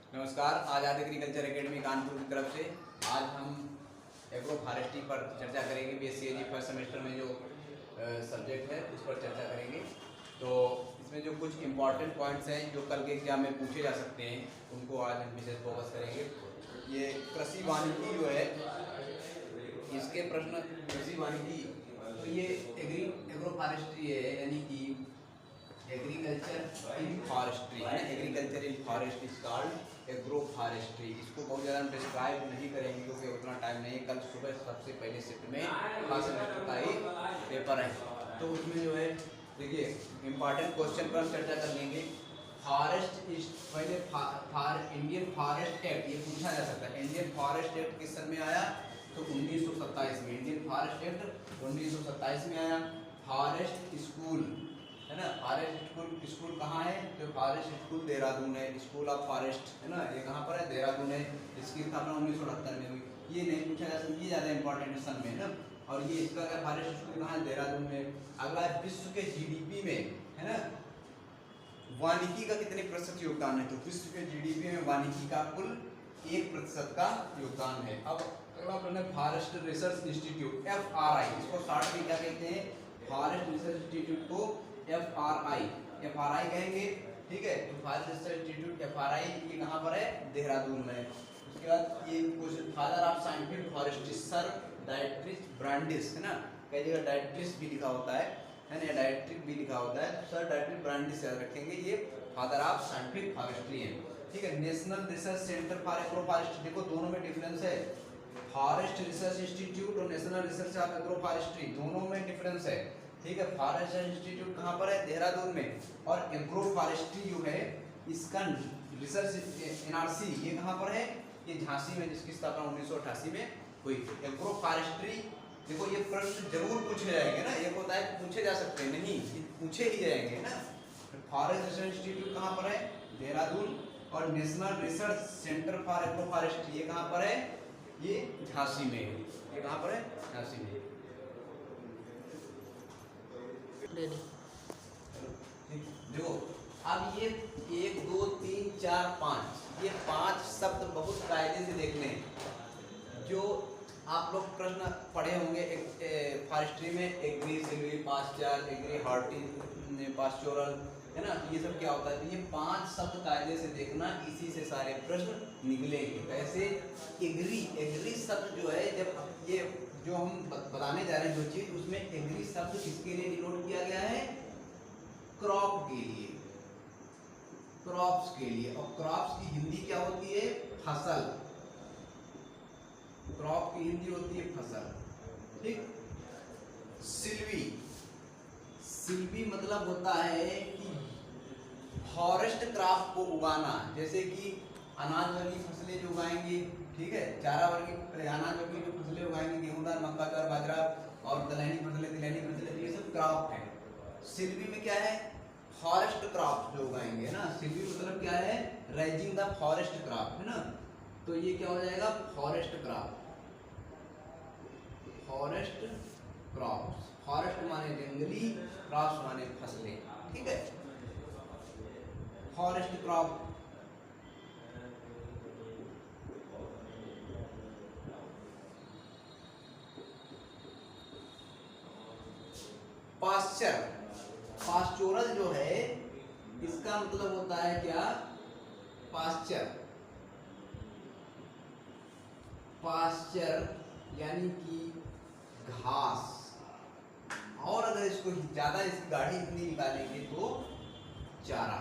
नमस्कार। आज़ाद agriculture academy Kanpur की तरफ से आज हम एग्रो फॉरेस्ट्री पर चर्चा करेंगे। बीएससी फर्स्ट सेमेस्टर में जो सब्जेक्ट है उस पर चर्चा करेंगे। तो इसमें जो कुछ इम्पॉर्टेंट पॉइंट्स हैं जो कल के एग्जाम में पूछे जा सकते हैं उनको आज हम विशेष फोकस करेंगे। ये कृषि वानिकी जो है इसके प्रश्न कृषि वानिकी, तो ये एग्रो फॉरेस्ट्री है, यानी कि एग्रीकल्चर इन फॉरेस्ट्री है। Agriculture in forest is called agro forestry. इसको बहुत ज़्यादा हम डिस्क्राइब नहीं करेंगे क्योंकि उतना टाइम नहीं। कल सुबह सबसे पहले शिफ्ट में फर्स्ट सेमेस्टर का ही पेपर है, तो उसमें जो है देखिए इम्पॉर्टेंट क्वेश्चन पर हम चर्चा कर लेंगे। फॉरेस्ट इज पहले इंडियन फॉरेस्ट एक्ट ये पूछा जा सकता है। इंडियन फॉरेस्ट एक्ट किस सन में आया? तो 1927 में। इंडियन फॉरेस्ट एक्ट 1927 में आया। फॉरेस्ट स्कूल है ना, फॉरेस्ट स्कूल कहाँ है? जो फॉरेस्ट स्कूल देहरादून है, स्कूल ऑफ फॉरेस्ट है ना, ये कहाँ पर है? देहरादून है। इसकी स्थापना 1978 में हुई। ये नहीं पूछा जा सकता, ये ज़्यादा इंपॉर्टेंट सन में है ना। और ये इसका क्या फॉरेस्ट स्कूल कहाँ है? देहरादून में। अगला है विश्व के जीडीपी में है ना वानिकी का कितने प्रतिशत योगदान है? तो विश्व के जीडीपी में वानिकी का कुल 1% का योगदान है। अब अगला प्रश्न है फॉरेस्ट रिसर्च इंस्टीट्यूट FRI, इसको शॉर्ट में क्या कहते हैं? फॉरेस्ट रिसर्च इंस्टीट्यूट को FRI कहेंगे, ठीक है। तो फॉरेस्ट रिसर्च इंस्टीट्यूट FRI ये कहाँ पर है? देहरादून में। उसके बाद ये question father of scientific forestry sir Dietrich Brandis है ना, कई जगह डायट्रिस भी लिखा होता है ना, डायट्रिक भी लिखा होता है। सर डायट्रिस ब्रांडिस याद रखेंगे, ये फादर ऑफ साइंटिफिक फॉरेस्ट्री है, ठीक है। National research centre for agro forestry, देखो दोनों में डिफरेंस है। फॉरेस्ट रिसर्च इंस्टीट्यूट और national research of agro forestry दोनों में डिफरेंस है, ठीक है। फॉरेस्ट इंस्टीट्यूट कहाँ पर है? देहरादून में। और एग्रो फॉरेस्ट्री जो है इसका रिसर्च NRC ये कहाँ पर है? ये झांसी में, जिसकी स्थापना 1988 में हुई। एग्रो फॉरेस्ट्री देखो ये प्रश्न जरूर पूछे जाएंगे ना, एक होता है पूछे जा सकते हैं, नहीं पूछे ही जाएंगे ना। फॉरेस्ट रिसर्च इंस्टीट्यूट कहाँ पर है? देहरादून। और national research centre for agro forestry ये कहाँ पर है? ये झांसी में। ये कहाँ पर है? झांसी में। देखो अब ये 1 2 3 4 5 ये 5 शब्द बहुत कायदे से देख लें। जो आप लोग प्रश्न पढ़े होंगे फॉरेस्ट्री में, agri silvi pasture, agri horti pastoral है ना, ये सब क्या होता है? तो ये 5 शब्द कायदे से देखना, इसी से सारे प्रश्न निकलेंगे। कैसे? एग्री शब्द जो है, जब ये जो हम बताने जा रहे हैं जो चीज, उसमें एग्री शब्द किसके लिए डिनोट किया गया है? क्रॉप के लिए, क्रॉप्स के लिए। और क्रॉप्स की हिंदी क्या होती है? फसल। क्रॉप की हिंदी होती है फसल, ठीक। सिल्वी, सिल्वी मतलब होता है कि फॉरेस्ट क्रॉप को उगाना, जैसे कि अनाज वर्गीय फसलें जो उगाएंगे, ठीक है, चारा वर्गीय अनाज वर्गीय जो फसलें उगाएंगे, गेहूं दाल मक्का ज्वार बाजरा और दलहनी फसलें तिलहनी फसलें, ये सब क्रॉप है। सिल्वी में क्या है? फॉरेस्ट क्रॉप जो उगाएंगे ना। सिल्वी मतलब क्या है? रेजिंग द फॉरेस्ट क्रॉप है ना, तो ये क्या हो जाएगा? Forest crop. Forest crops, forest माने जंगली, क्रॉप्स माने फसलें, ठीक है। फॉरेस्ट क्रॉप पास्चर, पास्चोरल जो है इसका मतलब होता है क्या? पास्चर, पास्चर यानी कि घास। और अगर इसको ज्यादा इसकी गाढ़ी इतनी निकालेंगे तो चारा।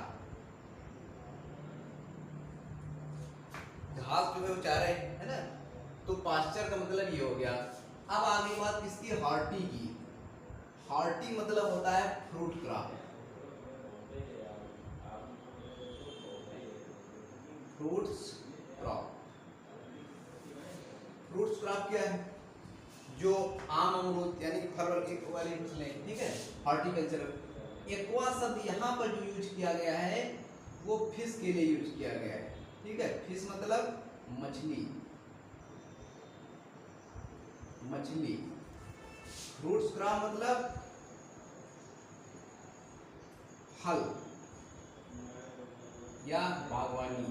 घास जो है वो चारा है ना, तो पास्चर का मतलब ये हो गया। अब आगे बात किसकी? हॉर्टी की। हॉर्टी मतलब होता है fruit crop. Fruits crop, fruits crop क्या है? जो आम अमरूद यानी कि फल वाली फसलें, ठीक है, हॉर्टिकल्चर। एक्वा शब्द यहाँ पर जो यूज किया गया है वो फिश के लिए यूज किया गया है, ठीक है। फिश मतलब मछली, मछली। फ्रूट्स क्रॉप मतलब फल या बागवानी,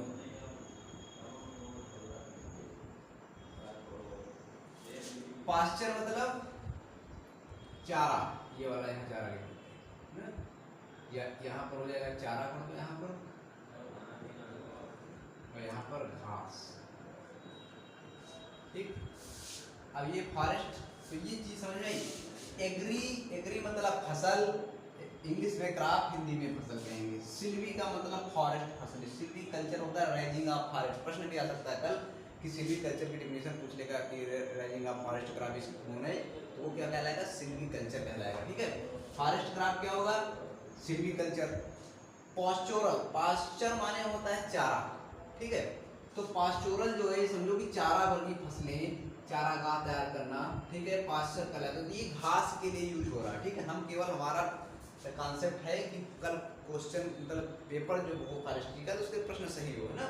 पास्चर मतलब चारा, ये वाला यहाँ चारा लिखते हैं, यहाँ पर हो जाएगा चारा कर दो यहाँ पर, और यहाँ पर घास। ठीक, अब ये फॉरेस्ट, तो ये चीज समझ में आई। एग्री, एग्री मतलब फसल, इंग्लिश में क्रॉप, हिंदी में फसल कहेंगे। सिल्वी का मतलब फॉरेस्ट फसल, सिल्वी कल्चर होता है राइजिंग ऑफ फॉरेस्ट। प्रश्न भी आ सकता है कल कि सिल्वी कल्चर की डेफिनेशन पूछ लेगा कि राइजिंग ऑफ फॉरेस्ट क्रॉप इस है, तो वो क्या कहलाएगा, सिल्वी कल्चर कहलाएगा। ठीक है, फॉरेस्ट क्रॉप क्या होगा, सिल्वी कल्चर। पास्चोरल, पास्चर माने होता है चारा। ठीक है, तो पास्चोरल जो है समझो कि चारा वर्गीय फसलें, चारागाह तैयार करना। ठीक है, पास्चर कहलाता है। तो ये घास के लिए यूज हो रहा है। ठीक है, हम केवल हमारा कॉन्सेप्ट है कि कल क्वेश्चन मतलब पेपर जो हो फॉरेस्ट्री का, तो उसके प्रश्न सही हो, है ना,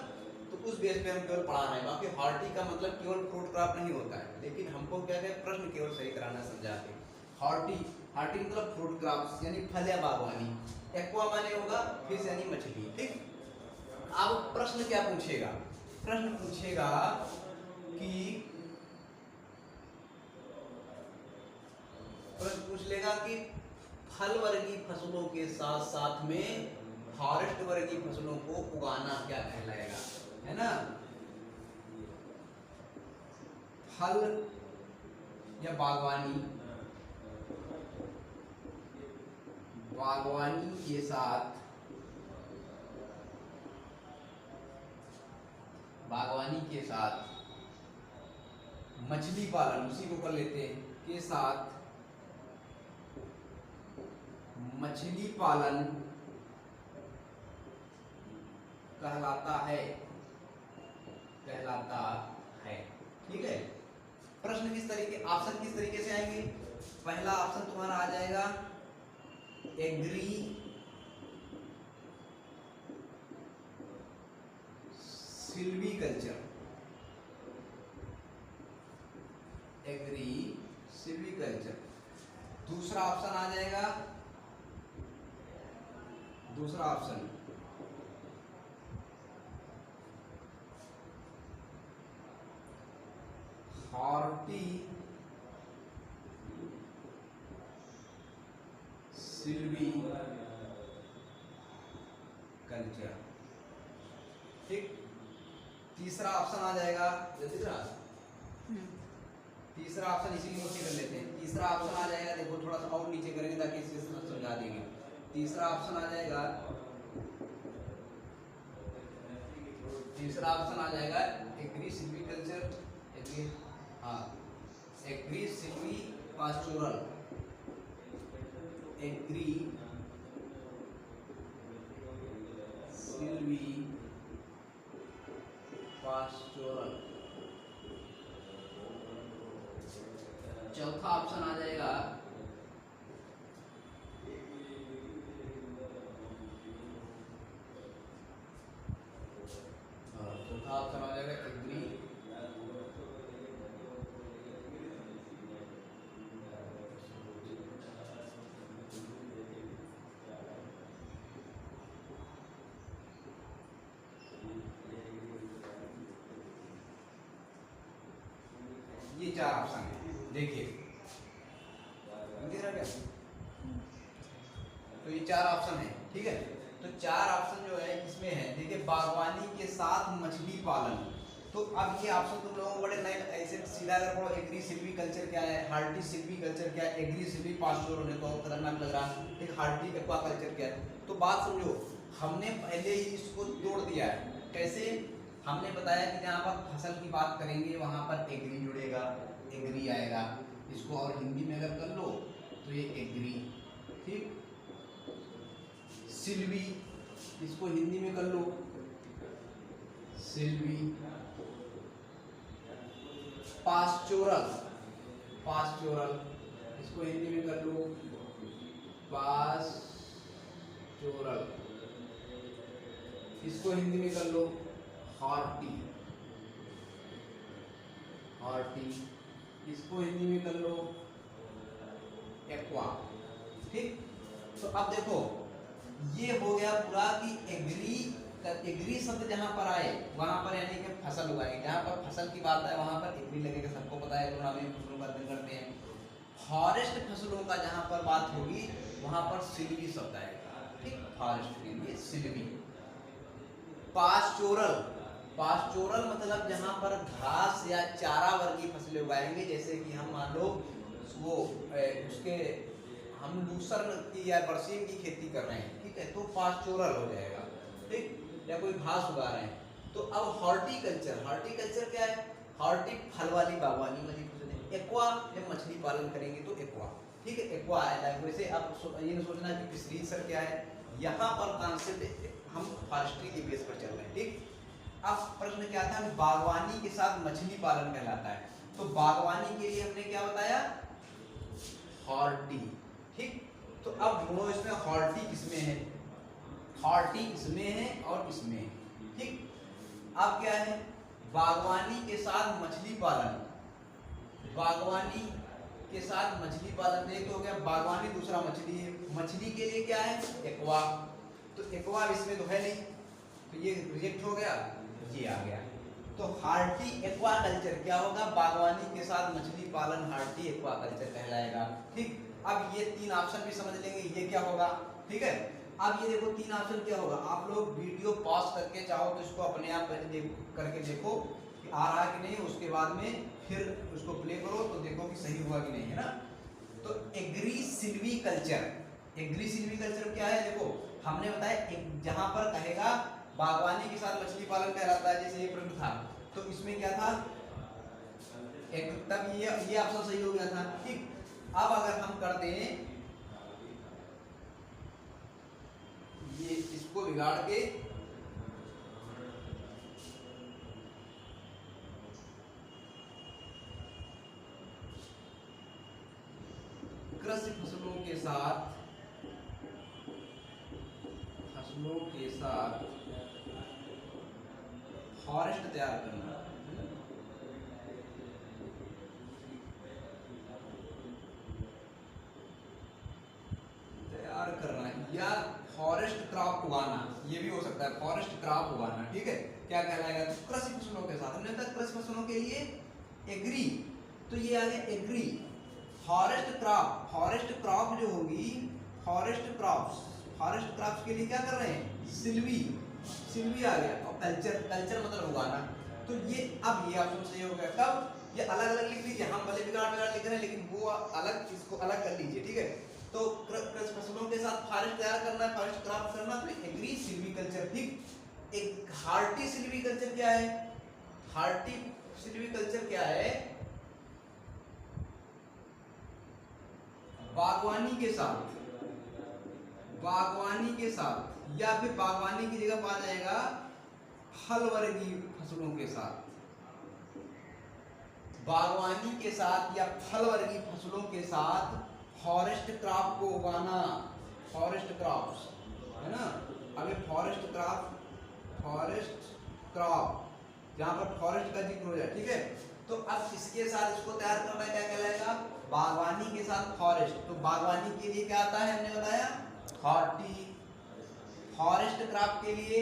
तो उस बेस पे हम केवल पढ़ा रहे हैं। बाकी हॉर्टी का मतलब केवल फ्रूट क्रॉप नहीं होता है, लेकिन हमको क्या है, प्रश्न केवल सही कराना समझा के। हॉर्टी, हॉर्टी मतलब फ्रूट क्रॉप यानी फल या बागवानी। एक्वा माने होगा फिश यानी मछली। ठीक, अब प्रश्न क्या पूछेगा, प्रश्न पूछेगा कि प्रश्न पूछ लेगा कि फल वर्गीय फसलों के साथ साथ में फॉरेस्ट वर्गीय फसलों को उगाना क्या कहलाएगा, है ना। फल या बागवानी, बागवानी के साथ, बागवानी के साथ मछली पालन, उसी को कर लेते हैं, के साथ मछली पालन कहलाता है, कहलाता है। ठीक है, प्रश्न किस तरीके, ऑप्शन किस तरीके से आएंगे। पहला ऑप्शन तुम्हारा आ जाएगा एग्री सिल्वीकल्चर, एग्री सिल्वीकल्चर। दूसरा ऑप्शन आ जाएगा, दूसरा ऑप्शन हॉर्टी सिल्वी कल्चर। ठीक, तीसरा ऑप्शन आ जाएगा, तीसरा ऑप्शन इसी नीचे कर लेते हैं। तीसरा ऑप्शन आ जाएगा, देखो थोड़ा सा और नीचे करेंगे ताकि इसके समझा देंगे। तीसरा ऑप्शन आ जाएगा, तीसरा ऑप्शन आ जाएगा एग्री सिल्वीकल्चर, एग्री, हाँ, agri silvipastoral, agri silvipastoral. चौथा ऑप्शन आ जाएगा चौथा ऑप्शन आ जाएगा एग्री ये चार ऑप्शन है। देखिए क्या, तो ये चार ऑप्शन है। ठीक है, तो चार ऑप्शन जो है इसमें है, देखिए बागवानी के साथ मछली पालन। तो अब ये ऑप्शन तुम लोगों को बड़े नए, ऐसे सीधा अगर पढ़ो एग्री सिल्वी कल्चर क्या है, हार्टी सिल्वी कल्चर क्या है, एग्री सिल्वी पास्टोरल है तो खतरनाक लग रहा है, ठीक, हार्टी एक्वा कल्चर क्या है। तो बात समझो, हमने पहले ही इसको तोड़ दिया है। कैसे, हमने बताया कि जहाँ पर फसल की बात करेंगे वहाँ पर एग्री जुड़ेगा, एग्री आएगा। इसको और हिंदी में अगर कर लो तो ये एग्री। ठीक, सिल्वी, इसको हिंदी में कर लो सिल्वी। पास्चोरल, पास्चोरल, इसको हिंदी में कर लो पास्चोरल। इसको हिंदी में कर लो हॉर्टी, हॉर्टी। इसको हिंदी में कर लो एक्वा। ठीक, तो अब देखो ये हो गया पूरा कि एग्री एग्री शब्द जहाँ पर आए वहाँ पर यानी कि फसल उगाएंगे, जहाँ पर फसल की बात है वहाँ पर एग्री लगेगा, सबको पता है एग्रोनॉमी में फसलों का अध्ययन करते हैं। फॉरेस्ट फसलों का जहाँ पर बात होगी वहाँ पर सिल्वी शब्द आएगा, ठीक, फॉरेस्ट के लिए सिल्वी। पास्टोरल, पास्टोरल मतलब जहाँ पर घास या चारा वर्गीय फसलें उगाएंगे, जैसे कि हम मान लो वो उसके हम लूसर्न की या बरसीम की खेती कर रहे हैं, ठीक है, तो पास्टोरल हो जाएगा, ठीक, या कोई घास उगा रहे हैं। तो अब हॉर्टिकल्चर, हॉर्टिकल्चर क्या है? हॉर्टी फल वाली बागवानी वाली फसलें। एक्वा जब मछली पालन करेंगे तो एक्वा, ठीक है, एक्वा है। वैसे आप ये नहीं सोचना कि फिशरीज सर क्या है, यहाँ पर कॉन्सेप्ट हम फॉरेस्ट्री के बेस पर चल रहे हैं, ठीक। अब प्रश्न क्या था? बागवानी के साथ मछली पालन कहलाता है, तो बागवानी के लिए हमने क्या बताया? हॉर्टी, ठीक। तो अब दोनों इसमें हॉर्टी किसमें है? हॉर्टी इसमें है और इसमें है, ठीक। अब क्या है? बागवानी के साथ मछली पालन, बागवानी के साथ मछली पालन, एक तो हो गया बागवानी, दूसरा मछली है। मछली के लिए क्या है? एक्वा, तो एक्वा इसमें तो है नहीं, तो ये रिजेक्ट हो गया, ये आ गया। तो हार्टी एक्वा कल्चर क्या होगा? बागवानी के साथ मछली पालन हार्टी एक्वा कल्चर कहलाएगा, ठीक। अब ये तीन ऑप्शन भी समझ लेंगे, ये क्या होगा, ठीक है। अब ये देखो तीन ऑप्शन क्या होगा, आप लोग वीडियो पॉज करके चाहो तो इसको अपने आप करके देखो कि आ रहा है कि नहीं, उसके बाद में फिर उसको प्ले करो तो देखो कि सही हुआ कि नहीं, है ना। तो agri silviculture, agri silviculture क्या है? देखो हमने बताया जहां पर कहेगा बागवानी के साथ मछली पालन कहलाता है, जैसे ये प्रश्न था, तो इसमें क्या था? एक तब ये ऑप्शन सही हो गया था, ठीक। अब अगर हम कर दें ये इसको बिगाड़ के कृषि फसलों के साथ फॉरेस्ट तैयार करना, या फॉरेस्ट क्रॉप उगाना, ये भी हो सकता है, फॉरेस्ट क्रॉप उगाना, ठीक है, क्या कहलाएगा? तो कृषि फसलों के साथ हमने बताया कृषि फसलों के लिए एग्री, तो ये आ गया agri. Forest crop, forest crop जो होगी, फॉरेस्ट क्रॉप्स, फॉरेस्ट क्रॉप्स के लिए क्या कर रहे हैं? सिल्वी, सिल्वी आ गया। और कल्चर, कल्चर मतलब उगाना, तो ये अब ये ऑप्शन सही हो गया। कब? ये अलग अलग लिख लीजिए, हम भले बिगाड़ बिगाड़ लिख रहे हैं लेकिन वो अलग, इसको अलग कर लीजिए, ठीक है। तो कृषि फसलों के साथ फॉरेस्ट तैयार करना है, फॉरेस्ट क्रॉप करना, तो एग्री सिल्वीकल्चर, ठीक। एक हार्टी सिल्वीकल्चर क्या है? हार्टी सिल्वीकल्चर क्या है? बागवानी के साथ, बागवानी के साथ या फिर बागवानी की जगह पा जाएगा फल वर्गीय फसलों के साथ, बागवानी के साथ या फल वर्गीय फसलों के साथ फॉरेस्ट क्रॉप को उगाना, फॉरेस्ट क्रॉप्स, है ना। अब ये फॉरेस्ट क्रॉप, फॉरेस्ट क्रॉप जहां पर फॉरेस्ट का जिक्र हो जाए, ठीक है। तो अब इसके साथ इसको तैयार करना क्या कहलाएगा? बागवानी के साथ फॉरेस्ट, तो बागवानी के लिए क्या आता है हमने बताया? हॉर्टी, फॉरेस्ट क्रॉप के लिए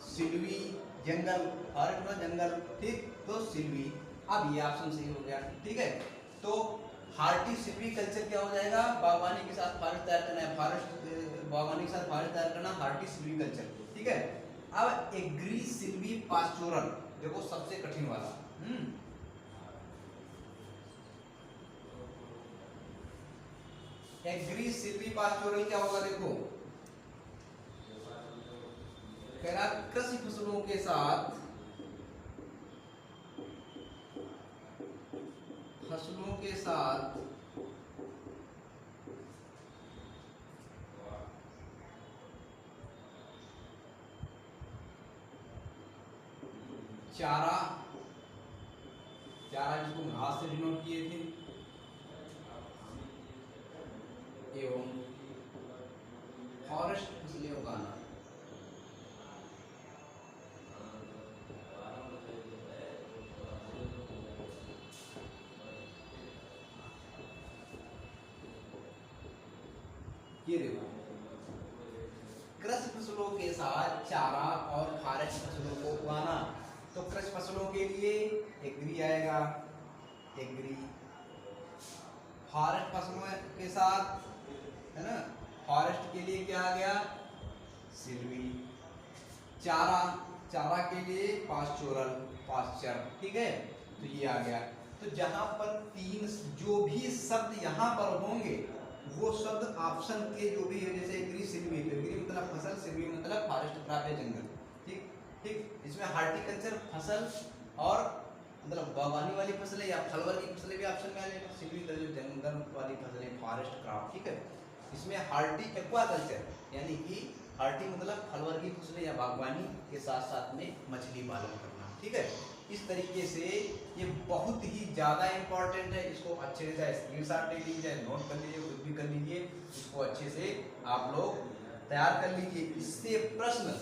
सिल्वी, जंगल, फॉरेस्ट में जंगल, ठीक, तो सिल्वी। अब ये ऑप्शन सही हो गया, ठीक है। तो हार्टी सिल्वी कल्चर क्या हो जाएगा? बागवानी के साथ फॉरेस्ट तैयार करना है, फॉरेस्ट बागवानी के साथ फॉरेस्ट तैयार करना, हार्टी सिल्वी कल्चर, ठीक है। अब एग्री सिल्वी पास्टोरल, देखो सबसे कठिन वाला, एग्री सिल्वी पास्टोरल क्या होगा? देखो कह रहा कृषि फसलों के साथ, फसलों के साथ चारा, चारा जिसको घास से डिनोट किए थे, एवं फॉरेस्ट फसलें उगाना, ये देखो कृषि फसलों के साथ चारा और फॉरेस्ट फसलों को उगाना। तो कृषि फसलों के लिए एग्री आएगा, एग्री। फॉरेस्ट फसलों के साथ, है ना, फॉरेस्ट के लिए क्या आ गया, सिल्वी। चारा, चारा के लिए पास्चोरल, पास्चर, ठीक है, तो ये आ गया। तो जहां पर तीन जो भी शब्द यहाँ पर होंगे वो शब्द ऑप्शन के जो भी है, जैसे एग्री सिल्वी, तो एग्री मतलब फसल, सिल्वी मतलब फॉरेस्ट क्रॉप या जंगल, ठीक ठीक। इसमें हार्टिकल्चर फसल और मतलब बागवानी वाली फसलें या फल वर्गी फसलें भी ऑप्शन में आ जाएगा। सिल्वी जो जंगल वाली फसलें, फॉरेस्ट क्रॉप, ठीक है। इसमें हार्टी एक्वाकल्चर यानी कि हार्टी मतलब फल वर्गी फसलें या बागवानी के साथ साथ में मछली पालन करना, ठीक है। इस तरीके से ये बहुत ही ज़्यादा इम्पोर्टेंट है। इसको अच्छे से चाहे स्क्रीनशॉट ले लीजिए, चाहे नोट कर लीजिए, कुछ भी कर लीजिए, इसको अच्छे से आप लोग तैयार कर लीजिए। इससे प्रश्न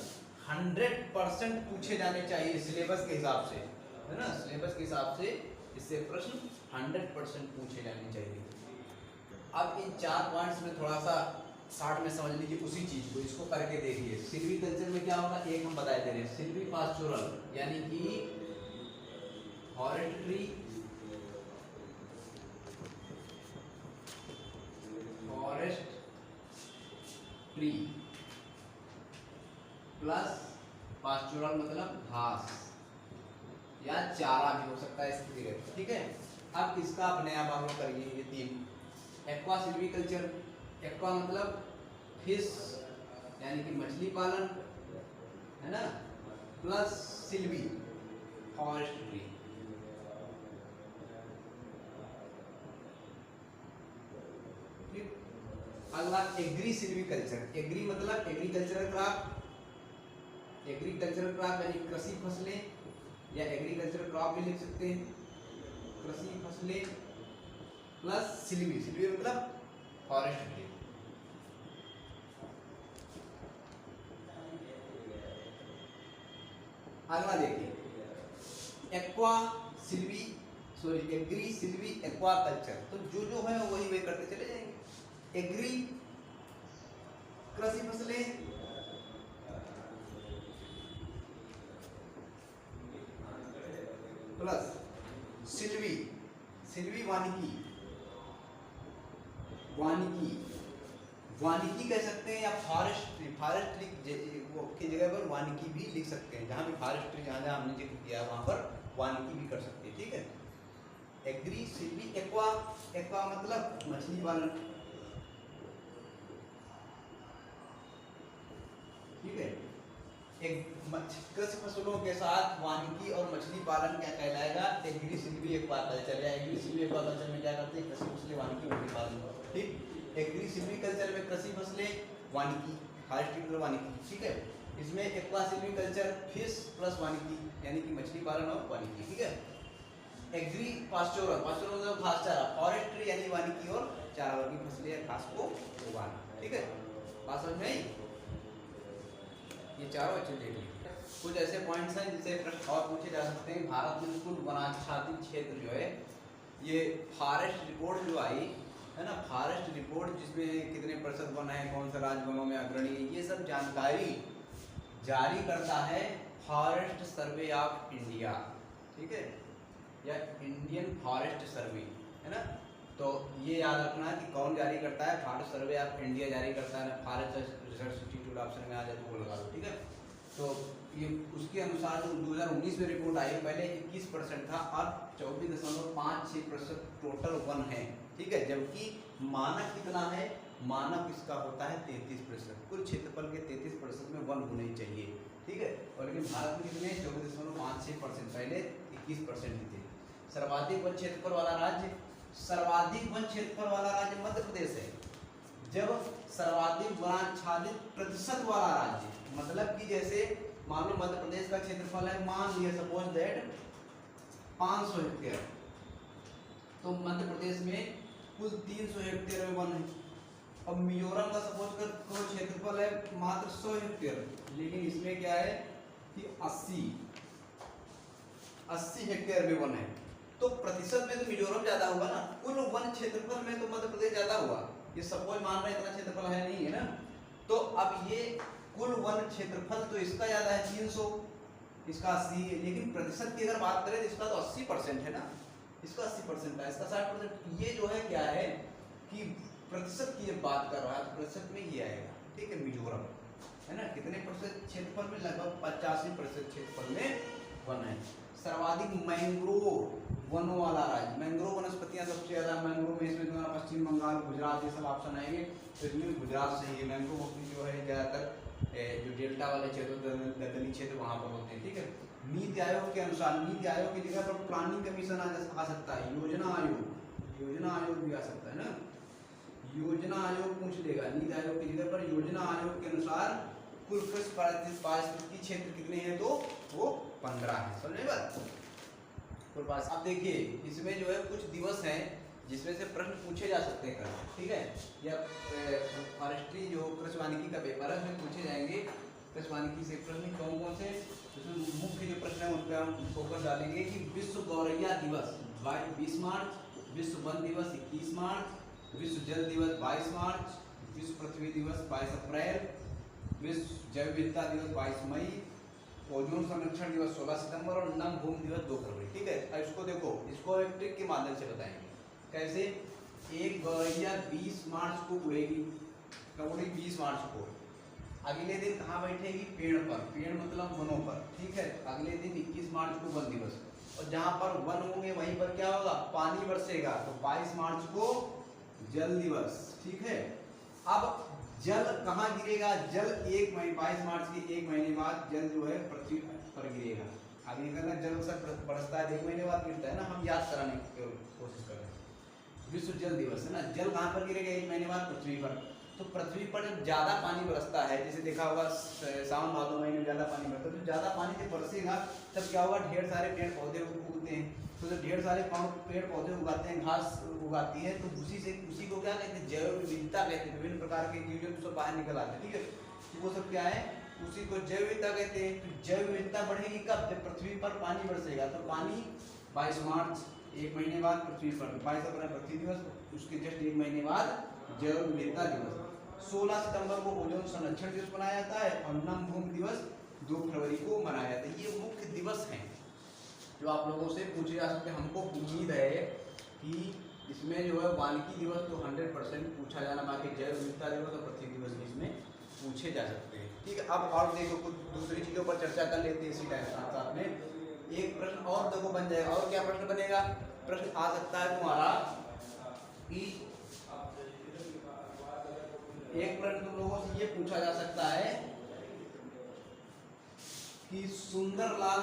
100% पूछे जाने चाहिए सिलेबस के हिसाब से, है ना, सिलेबस के हिसाब से इससे प्रश्न 100% पूछे जाने चाहिए। अब इन 4 पॉइंट्स में थोड़ा सा शॉर्ट में समझ लीजिए उसी चीज को, इसको करके देखिए। सिल्वी कल्चर में क्या होगा, एक हम बताए दे रहे हैं, सिल्वी पास्चोरल यानी कि फॉरेस्ट्री, फॉरेस्ट्री प्लस पास्चोरल मतलब घास या चारा भी हो सकता है इसकी जगह, ठीक है। अब इसका अपने आप हम लोग करिए ये 3। एक्वा सिल्वीकल्चर, एक्वा मतलब फिश यानी कि मछली पालन, है ना, प्लस सिल्वी फॉरेस्ट्री। अगला एग्री सिल्वीकल्चर, एग्री मतलब एग्रीकल्चरल क्रॉप, एग्रीकल्चरल क्रॉप यानी कृषि फसलें या एग्रीकल्चरल क्रॉप भी लिख सकते हैं, कृषि फसलें प्लस सिल्वी, सिल्वी मतलब फॉरेस्ट्री। अगला देखिए aqua silvi, sorry agri silvi aquaculture. तो जो जो है वही वही करते चले जाएंगे। एग्री कृषि फसलें प्लस सिल्वी, सिल्वी वानिकी, वानिकी, वानिकी कह सकते हैं या फॉरेस्ट्री, फॉरेस्ट्री की जगह पर वानिकी भी लिख सकते हैं। जहाँ भी फॉरेस्ट्री जहाँ जहाँ हमने जिक्र किया वहाँ पर वानिकी भी कर सकते हैं, ठीक है। एग्री सिल्वी एक्वा, एक्वा मतलब मछली पालन, ठीक है। एक कृषि फसलों के साथ वानिकी और मछली पालन क्या कहलाएगा, एग्री सिल्वी एक्वाकल्चर। या एग्री सिल्वी एक्वाकल्चर में क्या करते हैं, कृषि फसलें, वानिकी, मछली पालन, ठीक। एग्री सिल्वी कल्चर में कृषि फसलें, वानिकी, फॉरेस्ट्री वानिकी, ठीक है। इसमें aqua Silvi culture fish plus वानिकी यानी कि मछली पालन और वानिकी, ठीक है। एग्री पास्चोरल, पास्चोरल मतलब घास चारा, फॉरेस्ट्री यानी वानिकी और चारा वर्गी फसलें या घास को उगाना, ठीक है। बात समझ में आई? ये चारों अच्छे देख लीजिए। कुछ ऐसे पॉइंट्स हैं जिससे प्रश्न और पूछे जा सकते हैं। भारत में कुल वनाच्छादित क्षेत्र जो है, ये फॉरेस्ट रिपोर्ट जो आई है ना, फॉरेस्ट रिपोर्ट जिसमें कितने प्रतिशत वन है, कौन सा राज्य वनों में अग्रणी है, ये सब जानकारी जारी करता है फॉरेस्ट सर्वे ऑफ इंडिया, ठीक है, या इंडियन फॉरेस्ट सर्वे, है ना। तो ये याद रखना है कि कौन जारी करता है, फॉरेस्ट सर्वे ऑफ इंडिया जारी करता है ना, फॉरेस्ट रिसर्च इंस्टीट्यूट ऑप्शन में आ जाए तो वो लगा दो, ठीक है। तो ये उसके अनुसार जो 2019 में रिपोर्ट आई, पहले 21% था, अब 24.56% टोटल वन है, ठीक है। जबकि मानक कितना है, मानक इसका होता है 33%, कुल क्षेत्रफल के 33% में वन होने चाहिए, ठीक है। और लेकिन भारत में कितने, 24.56%, पहले 21% थे। सर्वाधिक वन क्षेत्रफल वाला राज्य, सर्वाधिक वन क्षेत्रफल वाला राज्य मध्य प्रदेश है। जब सर्वाधिक वनाच्छादित प्रतिशत वाला राज्य, मतलब कि जैसे मान लो मध्य प्रदेश का क्षेत्रफल है, मान लिया सपोज दैट 500 हेक्टेयर, तो मध्य प्रदेश में कुल 300 हेक्टेयर में वन है। अब मिजोरम का सपोज कर क्षेत्रफल है मात्र 100 हेक्टेयर, लेकिन इसमें क्या है कि 80 हेक्टेयर में वन है, तो प्रतिशत में तो मिजोरम ज्यादा होगा ना, कुल वन क्षेत्रफल में तो मध्य प्रदेश ज्यादा हुआ। ये सपोज मान रहे इतना क्षेत्रफल है नहीं, है ना, तो अब ये कुल वन क्षेत्रफल तो इसका ज्यादा है 300, इसका 80 है, लेकिन प्रतिशत की अगर बात करें तो इसका तो 80% है ना, इसका 80% है, इसका 60%। ये जो है क्या है कि प्रतिशत की जब बात कर रहा है तो प्रतिशत में ये आएगा, ठीक है, मिजोरम है ना, कितने प्रतिशत क्षेत्रफल में, लगभग 85% क्षेत्रफल में वन है। सर्वाधिक मैंग्रोव वनों वाला राज्य, मैंग्रोव वनस्पतियां सबसे ज्यादा, मैंग्रोव में इसमें तुम्हारा पश्चिम बंगाल, गुजरात, ये सब ऑप्शन आएंगे, तो इसमें गुजरात से ही मैंग्रोव जो है ज्यादातर जो डेल्टा वाले क्षेत्र, दलदली क्षेत्र वहां पर होते हैं, ठीक है। नीति आयोग के अनुसार, नीति आयोग की जगह पर प्लानिंग कमीशन आ सकता है, योजना आयोग भी आ सकता है ना, योजना आयोग पूछ लेगा, नीति आयोग की जगह पर योजना आयोग के अनुसार कुल कृषि पारिस्थितिकी क्षेत्र कितने हैं, तो वो 15 है, समझे बात। अब देखिए इसमें जो है कुछ दिवस हैं जिसमें से प्रश्न पूछे जा सकते हैं, ठीक है, या फॉरेस्ट्री जो कृषि वानिकी का पेपर है उसमें पूछे जाएंगे कृषि वानिकी से प्रश्न, कौन कौन से, उसमें मुख्य जो प्रश्न है उन पर हम फोकस डालेंगे कि विश्व गौरैया दिवस 20 मार्च, विश्व वन दिवस 21 मार्च, विश्व जल दिवस 22 मार्च, विश्व पृथ्वी दिवस 22 अप्रैल, विश्व जैव विविधता दिवस 22 मई, ओजोन संरक्षण दिवस 16 सितंबर और नम भूमि दिवस 2 फरवरी, ठीक है। अब इसको देखो, इसको एक ट्रिक के माध्यम से बताएंगे कैसे। एक गौरैया 20 मार्च को उड़ेगी, कब उड़ेगी, 20 मार्च को, अगले दिन कहाँ बैठेगी, पेड़ पर, पेड़ मतलब वनों पर, ठीक है। अगले दिन 21 मार्च को वन दिवस, और जहाँ पर वन होंगे वहीं पर क्या होगा, पानी बरसेगा, तो 22 मार्च को जल दिवस, ठीक है। अब जल कहाँ गिरेगा, जल 22 मार्च के 1 महीने बाद जल जो है पृथ्वी पर गिरेगा। अभी अगर जल बरसता है 1 महीने बाद गिरता है ना, हम याद कराने की कोशिश कर रहे हैं। विश्व जल दिवस है ना, जल कहाँ पर गिरेगा 1 महीने बाद, पृथ्वी पर। तो पृथ्वी पर जब ज्यादा पानी बरसता है, जैसे देखा होगा सावन भादो महीने में ज्यादा पानी बरसता है, तो ज्यादा पानी जब बरसेगा तब क्या होगा, ढेर सारे पेड़ पौधे उगते हैं, तो जब ढेर सारे पेड़ पौधे उगाते हैं, घास उगाती है, तो उसी को क्या कहते हैं, जैव विविधता कहते हैं। विभिन्न प्रकार के जीव जंतु सब बाहर निकल आते हैं, ठीक है, वो सब क्या है, उसी को जैव विविधता कहते हैं। तो जैव विविधता बढ़ेगी कब, जब पृथ्वी पर पानी बरसेगा, तो पानी 22 मार्च 1 महीने बाद पृथ्वी पर, 22 अप्रैल पृथ्वी दिवस, उसके जस्ट 1 महीने बाद जैव विविधता दिवस। 16 सितंबर को ओजोन संरक्षण दिवस मनाया जाता है, और नम भूमि दिवस 2 फरवरी को मनाया जाता है। ये मुख्य दिवस हैं जो आप लोगों से पूछे जा सकते हैं। हमको उम्मीद है कि इसमें जो है वानिकी दिवस तो 100% पूछा जाना, बाकी जैव विविधता दिवस और पृथ्वी दिवस भी इसमें पूछे जा सकते हैं, ठीक है। अब और देखो कुछ दूसरी चीज़ों पर चर्चा कर लेते हैं इसी टाइम साथ में। एक प्रश्न और देखो बन जाएगा, और क्या प्रश्न बनेगा, प्रश्न आ सकता है तुम्हारा कि एक प्रश्न तुम लोगों से ये पूछा जा सकता है कि सुंदरलाल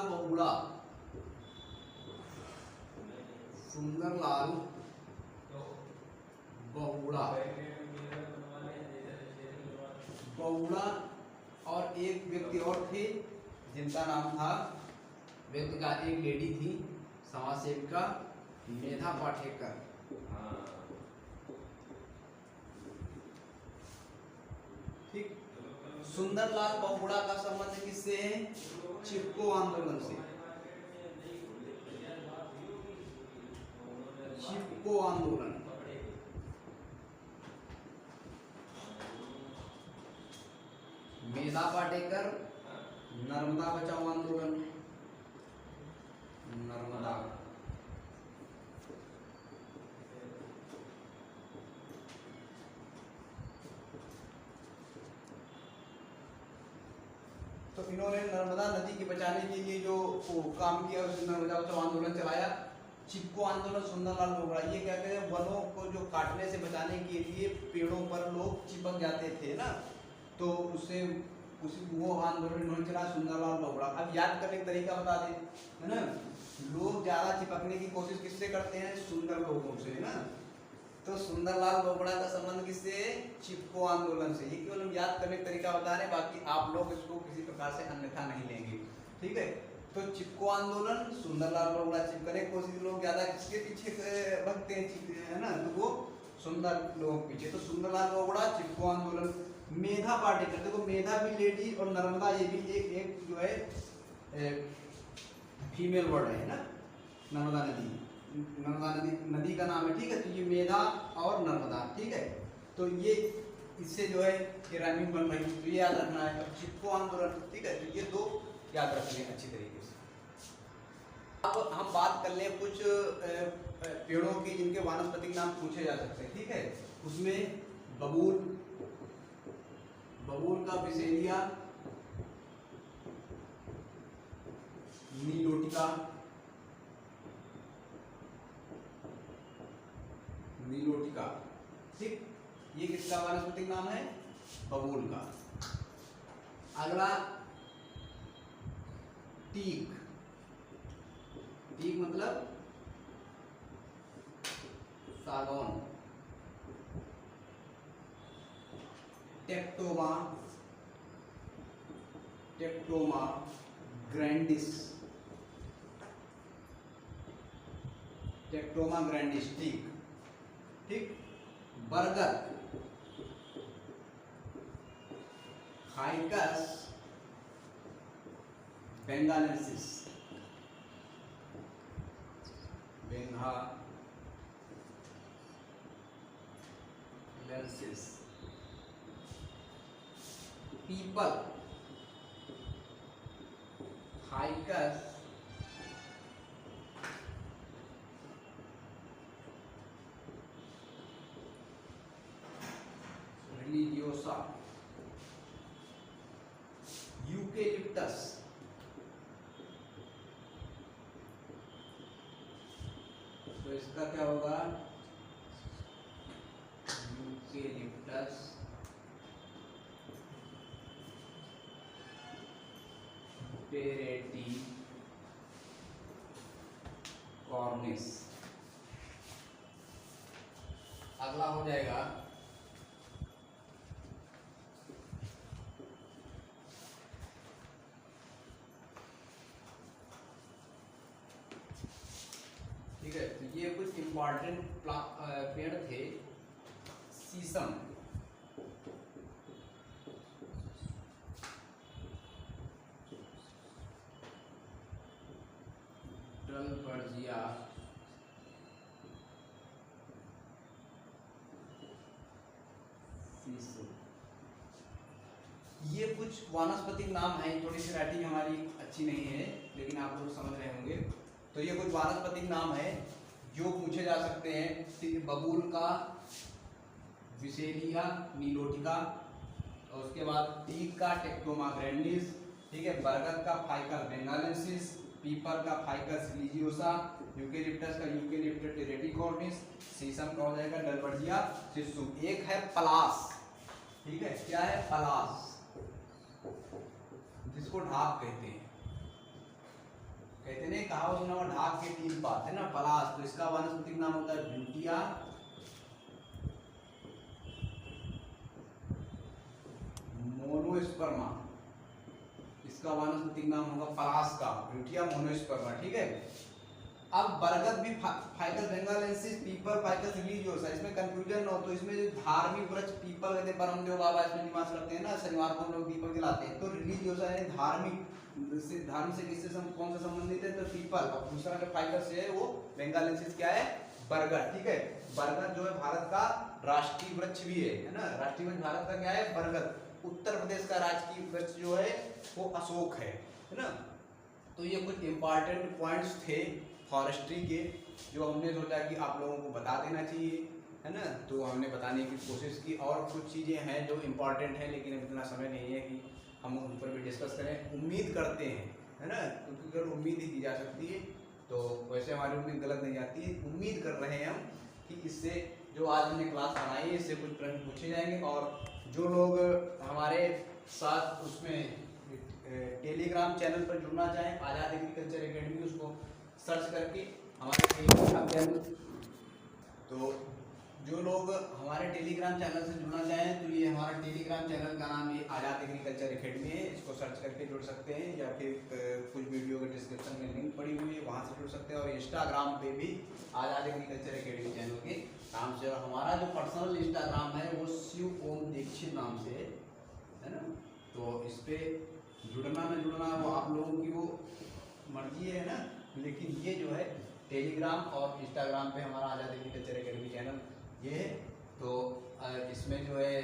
बहुगुणा और एक व्यक्ति और थे जिनका नाम था, व्यक्ति का एक लेडी थी समाज सेविका मेधा पाटेकर, ठीक। सुंदरलाल बहुगुणा का संबंध किससे है, चिपको आंदोलन से, चिपको आंदोलन। मेधा पाटेकर नर्मदा बचाओ आंदोलन, नर्मदा, तो इन्होंने नर्मदा नदी के बचाने के लिए जो काम किया, उस नर्मदा बचाओ आंदोलन चलाया। चिपको आंदोलन सुंदरलाल बहुगुणा, ये क्या कहते हैं, वनों को जो काटने से बचाने के लिए पेड़ों पर लोग चिपक जाते थे ना, तो उससे वो आंदोलन इन्होंने चला, सुंदरलाल बहुगुणा। अब याद करने का तरीका बता दें, है ना, लोग ज्यादा चिपकने की कोशिश किससे करते हैं, सुंदर लोगों से, है ना। तो सुंदरलाल बहुगुणा का संबंध किससे, चिपको आंदोलन से। ये केवल हम याद करने का तरीका बता रहे हैं, बाकी आप लोग इसको किसी प्रकार से अन्यथा नहीं लेंगे, ठीक है। तो चिपको आंदोलन, सुंदरलाल बहुगुणा, चिपकने की कोशिश लोग ज्यादा किसके पीछे भगते हैं, है ना, तो वो सुंदर लोगों के पीछे। तो सुंदरलाल बहुगुणा, चिपको आंदोलन। मेधा पाटेकर, देखो मेधा भी लेडी और नर्मदा ये भी एक जो है फीमेल वर्ड है ना, नर्मदा नदी का नाम है, ठीक है। तो ये मेधा और नर्मदा, ठीक है। तो ये इससे जो है ये राइमिंग बन रही है, तो ये याद रखना है। अब चिपको आंदोलन, ठीक है, तो ये दो याद रखने अच्छी तरीके से। अब हम बात कर लें कुछ पेड़ों की जिनके वानस्पतिक नाम पूछे जा सकते हैं, ठीक है। उसमें बबूल, बबूल का विसेलिया, नीलोटिका, नीलोटिका, ठीक, ये किसका वानस्पतिक नाम है? बबूल का। अगला टीक, टीक मतलब सागौन। Tectona, tectona grandis, tectona grandis, teak, ठीक। बरगद, फाइकस बेंगालेंसिस, बेंगालेंसिस। पीपल, फाइकस रिलीजियोसा। यूकेलिप्टस, तो इसका क्या होगा? यूकेलिप्टस पेरेटी कॉर्निस। अगला हो जाएगा ठीक है, तो ये कुछ इंपॉर्टेंट पेड़ थे। शीशम, डलबर्जिया, शीशम, ये कुछ वानस्पतिक नाम है। थोड़ी सी राइटिंग हमारी अच्छी नहीं है, लेकिन आप लोग समझ रहे होंगे। तो ये कुछ वानस्पतिक नाम है जो पूछे जा सकते हैं। बबूल का विसेलिया नीलोटिका, और उसके बाद टीक का टेक्टोमा ग्रैंडिस, ठीक है। बरगद का फाइकस बेंगालेंसिस, पीपल का फाइकस रिलीजियोसा, यूकेलिप्टस का यूकेलिप्टस टेरेटिकॉर्निस, शीशम का हो जाएगा डलबर्जिया शिशुम। एक है पलास, ठीक है, क्या है? पलास, जिसको ढाक कहते हैं। कहते हैं कहावत सुना हुआ, ढाक के तीन पात है ना, पलास। तो इसका वानस्पतिक नाम होता है ब्यूटिया मोनोस्पर्मा। इसका वानस्पतिक नाम होगा पलास का, ब्यूटिया मोनोस्पर्मा, ठीक है। अब बरगद भी फाइकस बेंगालेंसिस, पीपल फाइकस रिलीजियोसा। इसमें कंफ्यूजन न हो तो इसमें जो धार्मिक वृक्ष पीपल कहते हैं, परमदेव बाबा इसमें निवास करते हैं ना, शनिवार को हम लोग दीपक जलाते हैं। तो रिलीजियोसा यानी धार्मिक से, धर्म से किससे कौन सा संबंधित है? तो पीपल। और दूसरा जो फाइकस है वो बेंगालेंसिस क्या है? बरगद, ठीक है। बरगद जो है भारत का राष्ट्रीय वृक्ष भी है ना। राष्ट्रीय वृक्ष भारत का क्या है? बरगद। उत्तर प्रदेश का राजकीय वृक्ष जो है वो अशोक है ना। तो ये कुछ इंपॉर्टेंट पॉइंट्स थे फॉरेस्ट्री के, जो हमने सोचा कि आप लोगों को बता देना चाहिए, है ना। तो हमने बताने की कोशिश की। और कुछ चीज़ें हैं जो इम्पॉर्टेंट हैं, लेकिन इतना समय नहीं है कि हम उन पर भी डिस्कस करें। उम्मीद करते हैं, है ना, क्योंकि अगर उम्मीद ही की जा सकती है तो वैसे हमारी उम्मीद गलत नहीं जाती है। उम्मीद कर रहे हैं हम कि इससे जो आज हमने क्लास बनाई है इससे कुछ प्रश्न पूछे जाएंगे। और जो लोग हमारे साथ उसमें टेलीग्राम चैनल पर जुड़ना चाहें, आज़ाद एग्रीकल्चर एकेडमी, उसको सर्च करके हमारे टेलीग्राम चैनल, तो जो लोग हमारे टेलीग्राम चैनल से जुड़ना चाहें तो ये हमारा टेलीग्राम चैनल का नाम ये आज़ाद एग्रीकल्चर एकेडमी है। इसको सर्च करके जुड़ सकते हैं, या फिर कुछ वीडियो के डिस्क्रिप्शन में लिंक पड़ी हुई है, वहाँ से जुड़ सकते हैं। और इंस्टाग्राम पे भी आज़ाद एग्रीकल्चर एकेडमी चैनल के नाम से। और हमारा जो पर्सनल इंस्टाग्राम है वो शिव ओम दीक्षित नाम से है ना। तो इस पर जुड़ना न जुड़ना वो आप लोगों की वो मर्जी है ना, लेकिन ये जो है टेलीग्राम और इंस्टाग्राम पे हमारा आज़ाद एग्रीकल्चर एकेडमी चैनल ये है। तो इसमें जो है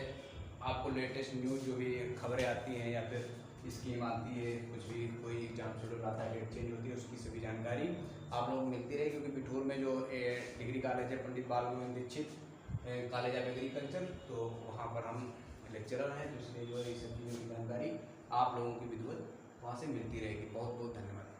आपको लेटेस्ट न्यूज़ जो भी खबरें आती हैं या फिर स्कीम आती है, कुछ भी कोई एग्जाम शेड्यूल आता है, डेट चेंज होती है, उसकी सभी जानकारी आप लोगों को मिलती रहेगी। क्योंकि बिठूर में जो डिग्री कॉलेज है Pandit Bal Govind Dixit college of agriculture, तो वहाँ पर हम लेक्चरर हैं, तो इसलिए जो है ये सब चीज़ों की जानकारी आप लोगों की विधिवत वहाँ से मिलती रहेगी। बहुत बहुत धन्यवाद।